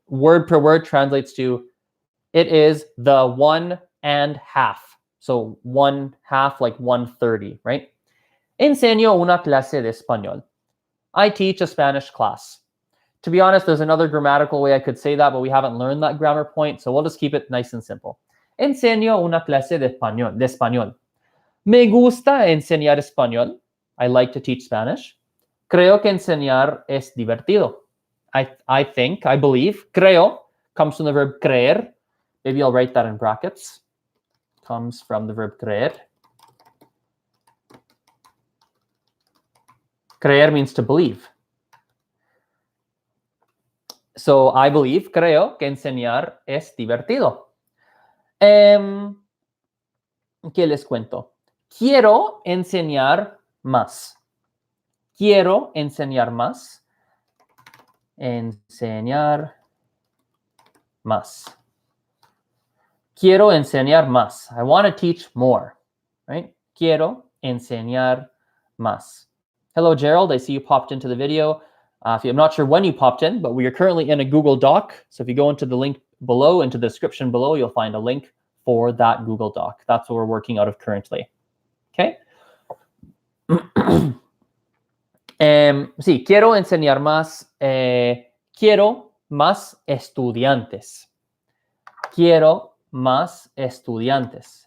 [SPEAKER 1] Word per word translates to it is the 1:30. So 1/2, like 1:30, right? Enseño una clase de español. I teach a Spanish class. To be honest, there's another grammatical way I could say that, but we haven't learned that grammar point, so we'll just keep it nice and simple. Enseño una clase de español. Me gusta enseñar español. I like to teach Spanish. Creo que enseñar es divertido. I think, I believe. Creo comes from the verb creer. Maybe I'll write that in brackets. Comes from the verb creer. Creer means to believe. So I believe, creo que enseñar es divertido. ¿Qué les cuento? Quiero enseñar más. Quiero enseñar más. Enseñar más. Quiero enseñar más. I want to teach more, right? Quiero enseñar más. Hello, Gerald. I see you popped into the video. I'm not sure when you popped in, but we are currently in a Google Doc. So if you go into the link below, into the description below, you'll find a link for that Google Doc. That's what we're working out of currently. Okay? Sí, quiero enseñar más. Quiero más estudiantes. Quiero más estudiantes.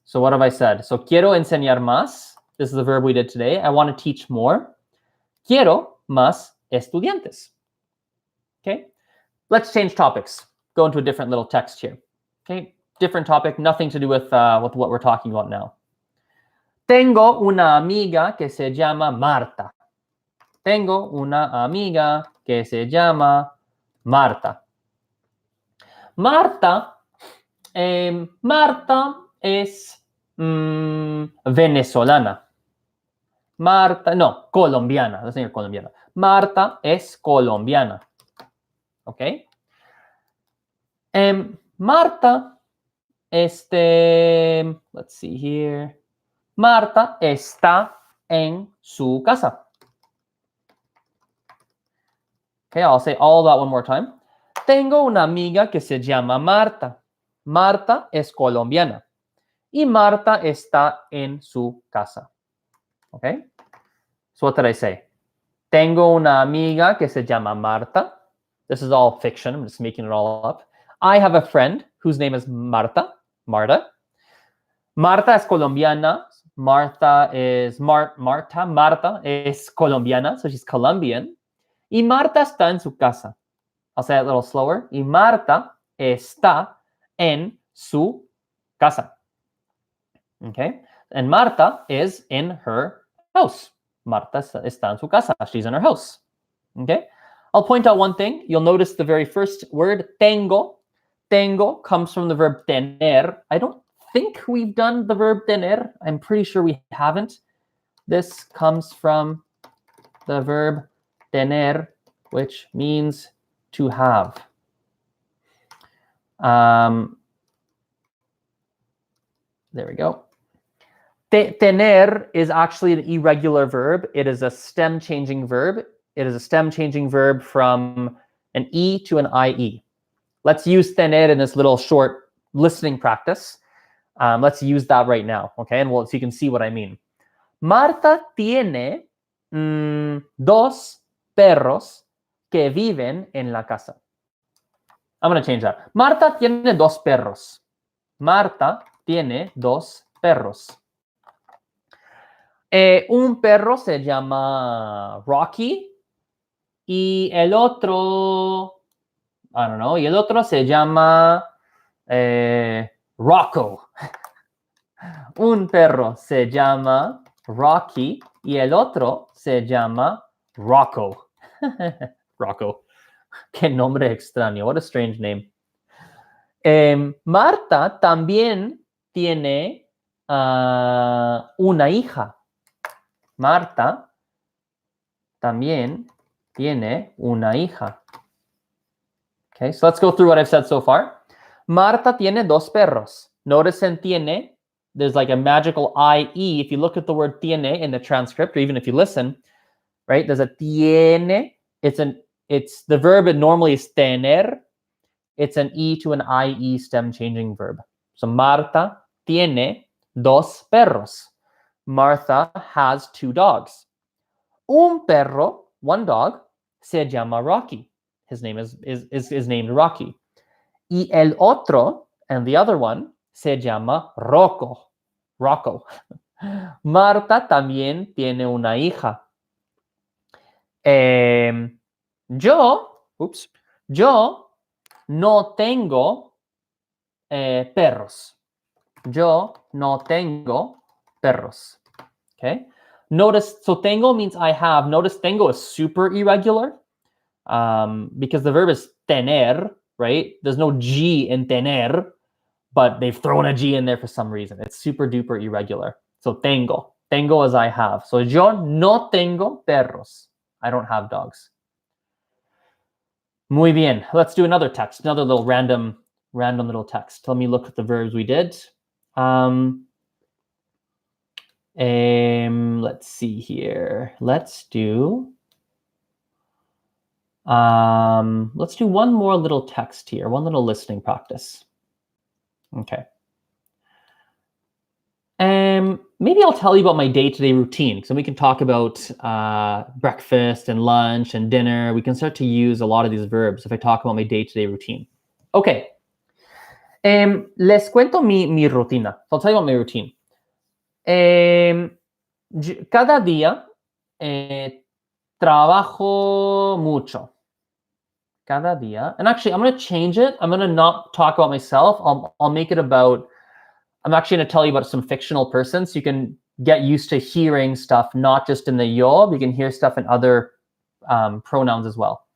[SPEAKER 1] So what have I said? So quiero enseñar más. This is the verb we did today. I want to teach more. Quiero más estudiantes. Okay? Let's change topics. Go into a different little text here. Okay? Different topic, nothing to do with what we're talking about now. Tengo una amiga que se llama Marta. Tengo una amiga que se llama Marta. Marta es venezolana. Marta, no, colombiana. Let's say colombiana. Marta es colombiana. Okay? Marta, let's see here. Marta está en su casa. Okay, I'll say all that one more time. Tengo una amiga que se llama Marta. Marta es colombiana. Y Marta está en su casa. Okay? So what did I say? Tengo una amiga que se llama Marta. This is all fiction. I'm just making it all up. I have a friend whose name is Marta. Marta es colombiana. Marta es colombiana, so she's Colombian. Y Marta está en su casa. I'll say it a little slower. Y Marta está en su casa. Okay? And Marta is in her house. Marta está en su casa. She's in her house. Okay? I'll point out one thing. You'll notice the very first word, tengo. Tengo comes from the verb tener. I don't think we've done the verb tener. I'm pretty sure we haven't. This comes from the verb tener, which means to have. There we go. Tener is actually an irregular verb. It is a stem-changing verb. It is a stem-changing verb from an E to an IE. Let's use tener in this little short listening practice. Let's use that right now, okay? And so you can see what I mean. Marta tiene dos perros que viven en la casa. I'm going to change that. Marta tiene dos perros. Marta tiene dos perros. Un perro se llama Rocky y el otro, I don't know, y el otro se llama Rocco. Un perro se llama Rocky y el otro se llama Rocco. Rocco. Qué nombre extraño. What a strange name. Marta también tiene una hija. Marta también tiene una hija. Okay, so let's go through what I've said so far. Marta tiene dos perros. Notice in tiene, there's like a magical IE. If you look at the word tiene in the transcript, or even if you listen, right, there's a tiene. It's the verb it normally is tener. It's an E to an IE stem changing verb. So Marta tiene dos perros. Martha has two dogs. Un perro, one dog, se llama Rocky. His name is named Rocky. Y el otro, and the other one, se llama Rocco. Rocco. Marta también tiene una hija. Yo no tengo perros. Yo no tengo perros. Okay. Notice, so tengo means I have. Notice tengo is super irregular because the verb is tener, right? There's no G in tener, but they've thrown a G in there for some reason. It's super duper irregular. So tengo. Tengo is I have. So yo no tengo perros. I don't have dogs. Muy bien. Let's do another text, another little random little text. Let me look at the verbs we did. Let's see here. Let's do one more little text here, one little listening practice. Okay. Maybe I'll tell you about my day-to-day routine. So we can talk about breakfast and lunch and dinner. We can start to use a lot of these verbs if I talk about my day-to-day routine. Okay. Les cuento mi rutina. So I'll tell you about my routine. Cada día trabajo mucho. Cada día. And actually, I'm going to change it. I'm going to not talk about myself. I'll make it about, I'm actually going to tell you about some fictional person so you can get used to hearing stuff, not just in the yo, but you can hear stuff in other pronouns as well.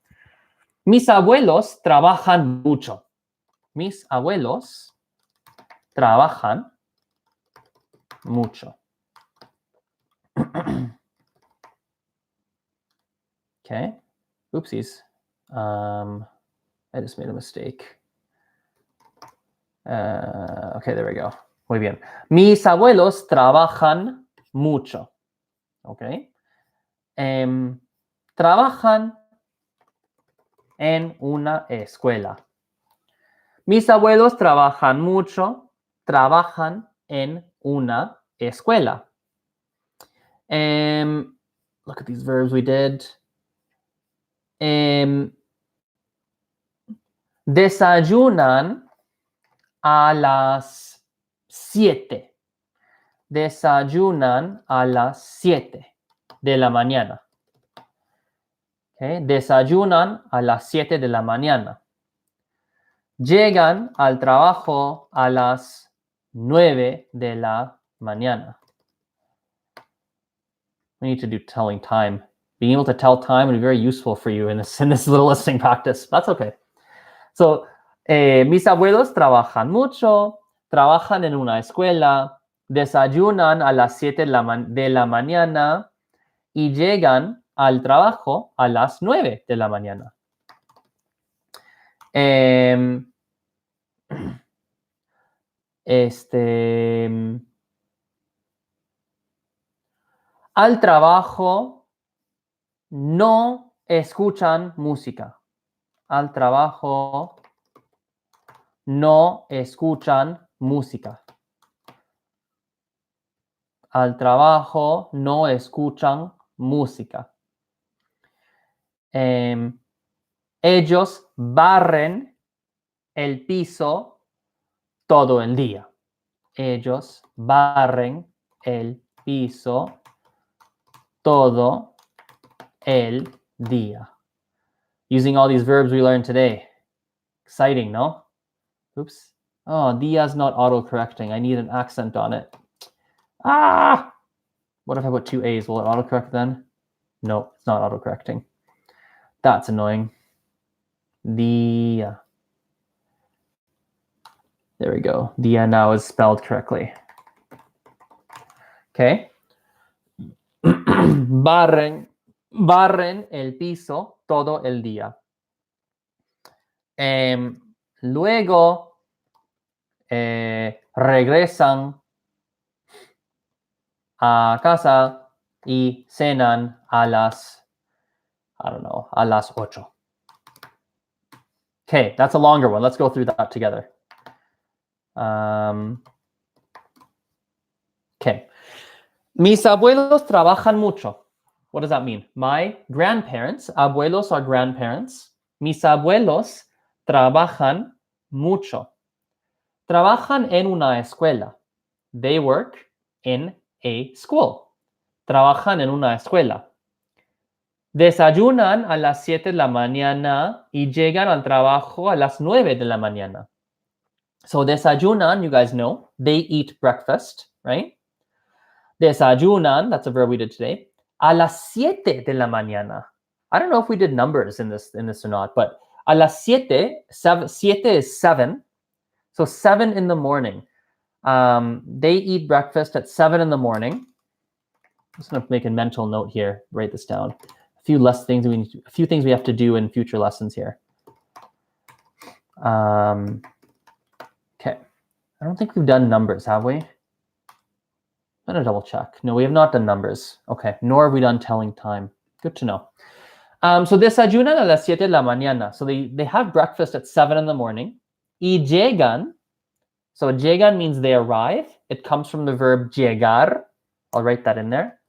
[SPEAKER 1] Mis abuelos trabajan mucho. Mis abuelos trabajan mucho. Okay. Oopsies. I just made a mistake. Okay, there we go. Muy bien. Mis abuelos trabajan mucho. Okay. Trabajan en una escuela. Mis abuelos trabajan mucho. Trabajan en una escuela. Look at these verbs we did. Desayunan a las 7. Desayunan a las 7 de la mañana. Okay. Desayunan a las 7 de la mañana. Llegan al trabajo a las 9 de la mañana. We need to do telling time. Being able to tell time would be very useful for you in this little listening practice. That's okay. So, mis abuelos trabajan mucho, trabajan en una escuela, desayunan a las 7 de la mañana y llegan al trabajo a las 9 de la mañana. Al trabajo no escuchan música. Al trabajo no escuchan música. Al trabajo no escuchan música. Ellos barren el piso todo el día. Ellos barren el piso todo el día. Using all these verbs we learned today. Exciting, no? Oops. Oh, dia's not auto-correcting. I need an accent on it. Ah! What if I put 2 A's? Will it autocorrect then? No, it's not autocorrecting. That's annoying. Dia. There we go. Dia now is spelled correctly. Okay. Barren barren el piso todo el día. Luego regresan a casa y cenan a las, I don't know, a las 8. Okay, that's a longer one. Let's go through that together. Okay. Mis abuelos trabajan mucho. What does that mean? My grandparents, abuelos are grandparents. Mis abuelos trabajan mucho. Trabajan en una escuela. They work in a school. Trabajan en una escuela. Desayunan a las 7 de la mañana y llegan al trabajo a las 9 de la mañana. So desayunan, you guys know, they eat breakfast, right? Desayunan, that's a verb we did today, a las 7 de la mañana. I don't know if we did numbers in this or not, but a las 7, 7 is 7. So 7 in the morning. They eat breakfast at 7 in the morning. I'm just going to make a mental note here, write this down. A few things we have to do in future lessons here. Okay. I don't think we've done numbers, have we? I'm going to double check. No, we have not done numbers. Okay, nor have we done telling time. Good to know. So desayunan a las 7 de la mañana. So they have breakfast at 7 in the morning. Y llegan. So llegan means they arrive. It comes from the verb llegar. I'll write that in there.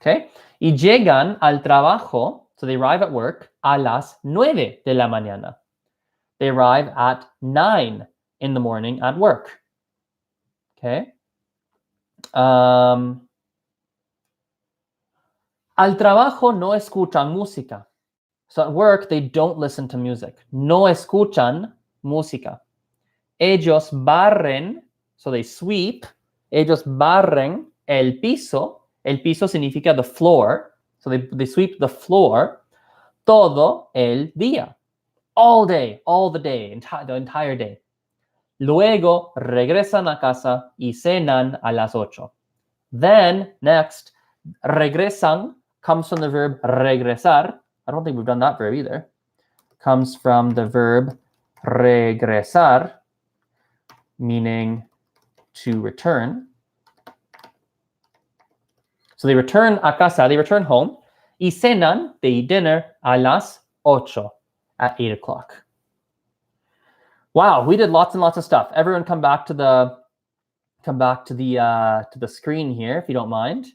[SPEAKER 1] Okay. Y llegan al trabajo. So they arrive at work a las 9 de la mañana. They arrive at 9 in the morning at work. Okay. Al trabajo no escuchan música. So at work, they don't listen to music. No escuchan música. Ellos barren, so they sweep. Ellos barren el piso. El piso significa the floor. So they sweep the floor todo el día. All day, all the day, the entire day. Luego regresan a casa y cenan a las 8. Then, next, regresan comes from the verb regresar. I don't think we've done that verb either. Comes from the verb regresar, meaning to return. So they return a casa, they return home. Y cenan, they eat dinner, a las 8. At 8 o'clock. Wow, we did lots and lots of stuff. Everyone come back to the screen here, if you don't mind.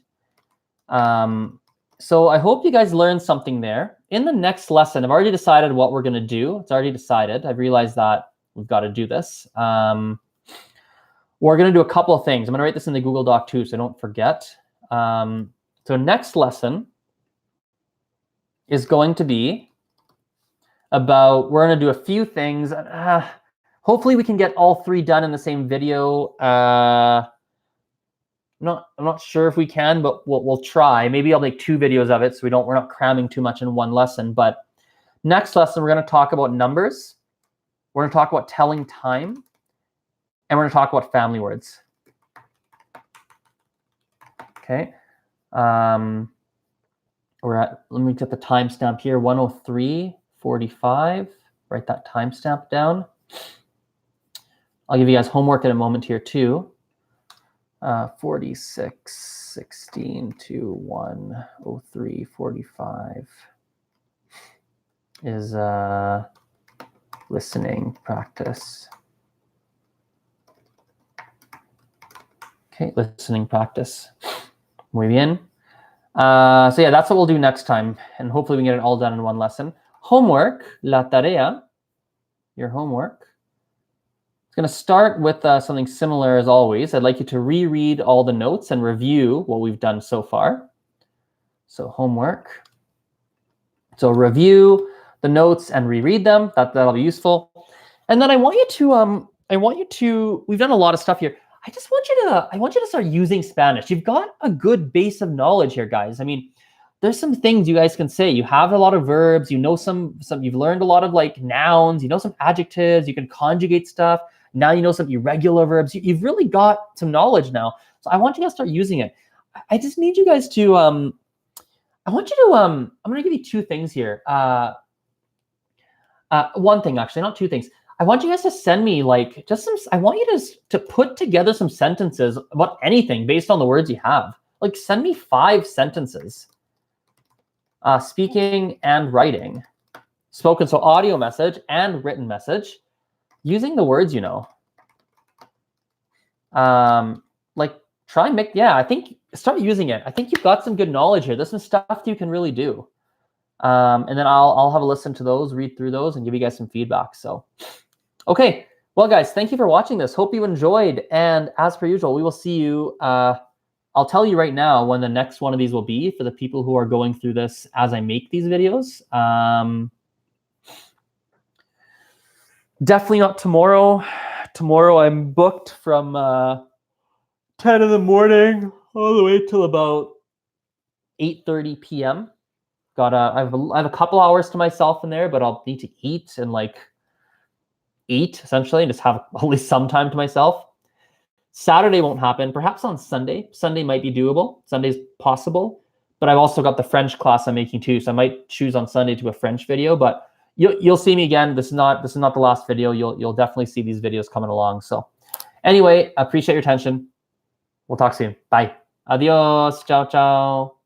[SPEAKER 1] So I hope you guys learned something there. In the next lesson, I've already decided what we're going to do. It's already decided. I've realized that we've got to do this. We're going to do a couple of things. I'm going to write this in the Google Doc too, so don't forget. So next lesson is going to be about, we're going to do a few things. Hopefully we can get all 3 done in the same video. I'm not sure if we can, but we'll try. Maybe I'll make 2 videos of it so we're not cramming too much in one lesson. But next lesson, we're going to talk about numbers. We're going to talk about telling time. And we're going to talk about family words. Okay. Let me get the timestamp here, 1:03:45. Write that timestamp down. I'll give you guys homework in a moment here too. 46:16 to 1:03:45 is listening practice. Okay, listening practice. Muy bien. So yeah, that's what we'll do next time. And hopefully we can get it all done in one lesson. Homework, la tarea, your homework. It's going to start with something similar as always. I'd like you to reread all the notes and review what we've done so far. So homework. So review the notes and reread them. That'll be useful. And then I want you to, we've done a lot of stuff here. I want you to start using Spanish. You've got a good base of knowledge here, guys. I mean, there's some things you guys can say. You have a lot of verbs. You know some you've learned a lot of like nouns. You know some adjectives. You can conjugate stuff. Now you know some irregular verbs. You've really got some knowledge now. So I want you guys to start using it. I just need you guys to, I want you to, I'm going to give you two things here. One thing, actually, not two things. I want you guys to send me like just some, I want you to put together some sentences about anything based on the words you have. Like send me 5 sentences. Speaking and writing. Spoken, so audio message and written message using the words you know. Like try and make, yeah, I think start using it. I think you've got some good knowledge here. There's some stuff you can really do. And then I'll have a listen to those, read through those, and give you guys some feedback. So, okay. Well, guys, thank you for watching this. Hope you enjoyed. And as per usual, we will see you. I'll tell you right now when the next one of these will be for the people who are going through this as I make these videos. Definitely not tomorrow. Tomorrow I'm booked from 10 in the morning all the way till about 8:30 p.m. I have a couple hours to myself in there, but I'll need to eat and like eat essentially and just have at least some time to myself. Saturday won't happen. Perhaps on Sunday. Sunday might be doable. Sunday's possible. But I've also got the French class I'm making too, so I might choose on Sunday to do a French video. But you'll see me again. This is not the last video. You'll definitely see these videos coming along. So anyway, I appreciate your attention. We'll talk soon. Bye. Adios. Ciao, ciao.